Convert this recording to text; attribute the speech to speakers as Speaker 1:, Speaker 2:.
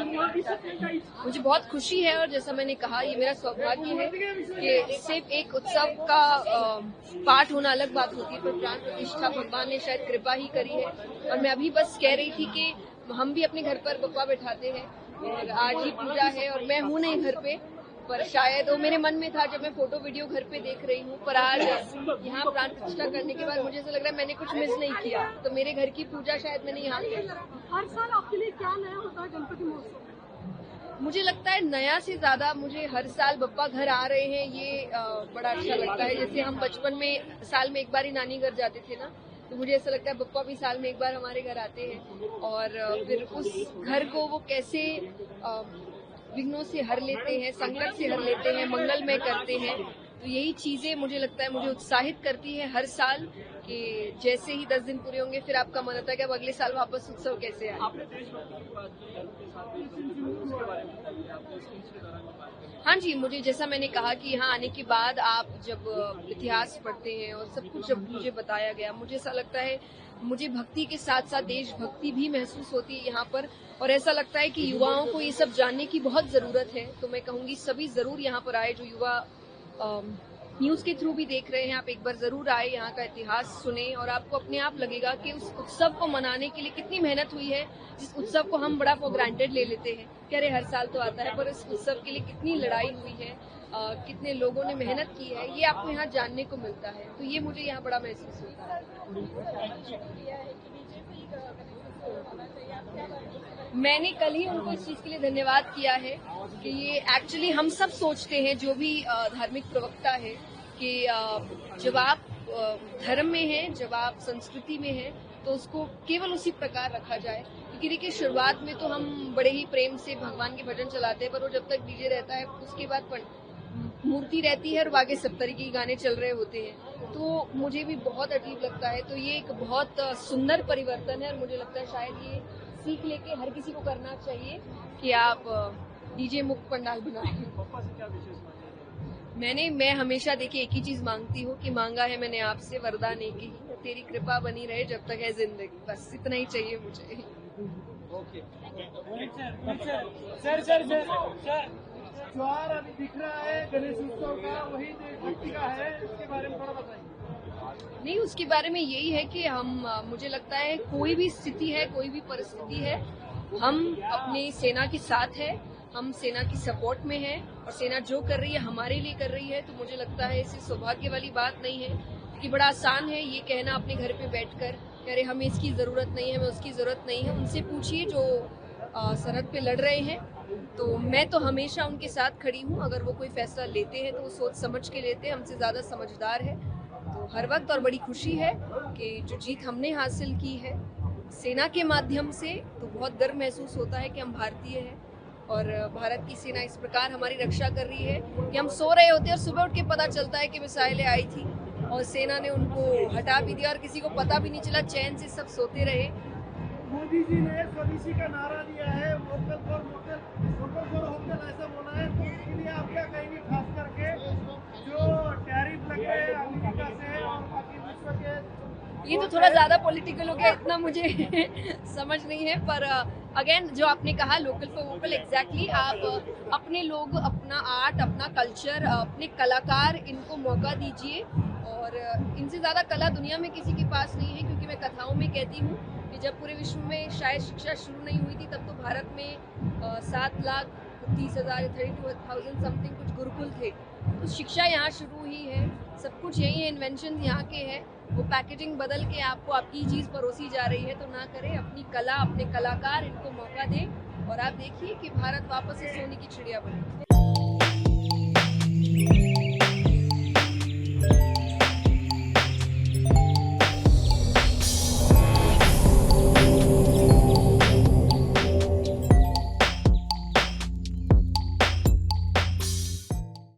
Speaker 1: मुझे बहुत खुशी है और जैसा मैंने कहा ये मेरा सौभाग्य है कि सिर्फ एक उत्सव का पाठ होना अलग बात होती है, पर प्राण प्रतिष्ठा भगवान ने शायद कृपा ही करी है। और मैं अभी बस कह रही थी कि हम भी अपने घर पर बप्पा बैठाते हैं और आज ही पूजा है और मैं हूँ नहीं घर पे, पर शायद वो मेरे मन में था जब मैं फोटो वीडियो घर पे देख रही हूँ। पर आज यहाँ प्राण प्रतिष्ठा करने के बाद मुझे ऐसा लग रहा है मैंने कुछ मिस नहीं किया, तो मेरे घर की पूजा शायद मैंने यहाँ की।
Speaker 2: हर साल आपके लिए क्या नया होता है गणपति महोत्सव?
Speaker 1: मुझे लगता है नया से ज्यादा मुझे हर साल बप्पा घर आ रहे हैं ये बड़ा अच्छा लगता है। जैसे हम बचपन में साल में एक बार ही नानी घर जाते थे ना, तो मुझे ऐसा लगता है बप्पा भी साल में एक बार हमारे घर आते हैं और फिर उस घर को वो कैसे विघ्नों से हर लेते हैं, संकट से हर लेते हैं, मंगलमय करते हैं। तो यही चीजें मुझे लगता है मुझे उत्साहित करती है हर साल कि जैसे ही 10 दिन पूरे होंगे फिर आपका मन होता है कि अब अगले साल वापस उत्सव कैसे आए। हाँ जी, मुझे जैसा मैंने कहा कि यहाँ आने के बाद आप जब इतिहास पढ़ते हैं और सब कुछ जब मुझे बताया गया, मुझे ऐसा लगता है मुझे भक्ति के साथ साथ देशभक्ति भी महसूस होती है यहाँ पर। और ऐसा लगता है कि युवाओं को ये सब जानने की बहुत जरूरत है। तो मैं कहूँगी सभी जरूर यहाँ पर आए, जो युवा न्यूज के थ्रू भी देख रहे हैं, आप एक बार जरूर आए, यहाँ का इतिहास सुने और आपको अपने आप लगेगा कि उस उत्सव को मनाने के लिए कितनी मेहनत हुई है। जिस उत्सव को हम बड़ा फॉर ग्रांटेड ले लेते हैं कि अरे हर साल तो आता है, पर इस उत्सव के लिए कितनी लड़ाई हुई है, कितने लोगों ने मेहनत की है, ये आपको यहाँ जानने को मिलता है। तो ये मुझे यहाँ बड़ा महसूस होता है। मैंने कल ही उनको इस चीज के लिए धन्यवाद किया है कि ये एक्चुअली हम सब सोचते हैं, जो भी धार्मिक प्रवक्ता है, कि जब आप धर्म में हैं, जब आप संस्कृति में हैं, तो उसको केवल उसी प्रकार रखा जाए। क्योंकि देखिए शुरुआत में तो हम बड़े ही प्रेम से भगवान के भजन चलाते हैं, पर वो जब तक डीजे रहता है उसके बाद मूर्ति रहती है और आगे सब तरीके के गाने चल रहे होते हैं, तो मुझे भी बहुत अजीब लगता है। तो ये एक बहुत सुंदर परिवर्तन है और मुझे लगता है शायद ये सीख लेके हर किसी को करना चाहिए कि आप डीजे मुक्त पंडाल बनाएं। मैं हमेशा देखिए एक ही चीज मांगती हूँ कि मांगा है मैंने आपसे वरदान एक ही, तेरी कृपा बनी रहे जब तक है जिंदगी, बस इतना ही चाहिए मुझे।
Speaker 3: त्योहार अभी दिख रहा है गणेश उत्सव का, वही देशभक्ति का है, इसके बारे में थोड़ा बताइए।
Speaker 1: नहीं, उसके बारे में यही है कि हम मुझे लगता है कोई भी स्थिति है, कोई भी परिस्थिति है, हम अपनी सेना के साथ है, हम सेना की सपोर्ट में है और सेना जो कर रही है हमारे लिए कर रही है। तो मुझे लगता है इसे सौभाग्य वाली बात नहीं है कि बड़ा आसान है ये कहना अपने घर पे बैठकर कि अरे हमें इसकी जरूरत नहीं है, हमें उसकी जरूरत नहीं है। उनसे पूछिए जो सरहद पे लड़ रहे हैं, तो मैं तो हमेशा उनके साथ खड़ी हूँ। अगर वो कोई फैसला लेते हैं तो वो सोच समझ के लेते हैं, हमसे ज्यादा समझदार है तो हर वक्त। और बड़ी खुशी है कि जो जीत हमने हासिल की है सेना के माध्यम से, तो बहुत गर्व महसूस होता है कि हम भारतीय हैं और भारत की सेना इस प्रकार हमारी रक्षा कर रही है कि हम सो रहे होते हैं और सुबह उठ के पता चलता है कि मिसाइलें आई थी और सेना ने उनको हटा भी दिया और किसी को पता भी नहीं चला, चैन से सब सोते रहे।
Speaker 3: मोदी जी ने स्वदेशी का नारा दिया है, vocal for local, vocal for vocal ऐसा बोला है, तो इसके लिए आप क्या कहेंगे? खास करके जो टैरिफ लग रहे हैं अमेरिका से और बाकी विश्व के,
Speaker 1: ये तो थोड़ा ज्यादा पॉलिटिकल हो गया, इतना मुझे समझ नहीं है। पर अगेन जो आपने कहा लोकल फॉर वोकल, एग्जैक्टली आप अपने लोग, अपना आर्ट, अपना कल्चर, अपने कलाकार, इनको मौका दीजिए। और इनसे ज्यादा कला दुनिया में किसी के पास नहीं है। क्योंकि मैं कथाओं में कहती हूँ कि जब पूरे विश्व में शायद शिक्षा शुरू नहीं हुई थी, तब तो भारत में 7,30,000 32,000 समथिंग कुछ गुरुकुल थे। तो शिक्षा यहाँ शुरू हुई है, सब कुछ यही है, इन्वेंशन यहाँ के हैं। वो पैकेजिंग बदल के आपको आपकी चीज परोसी जा रही है, तो ना करें। अपनी कला, अपने कलाकार, इनको मौका दें और आप देखिए कि भारत वापस से सोने की चिड़िया बने।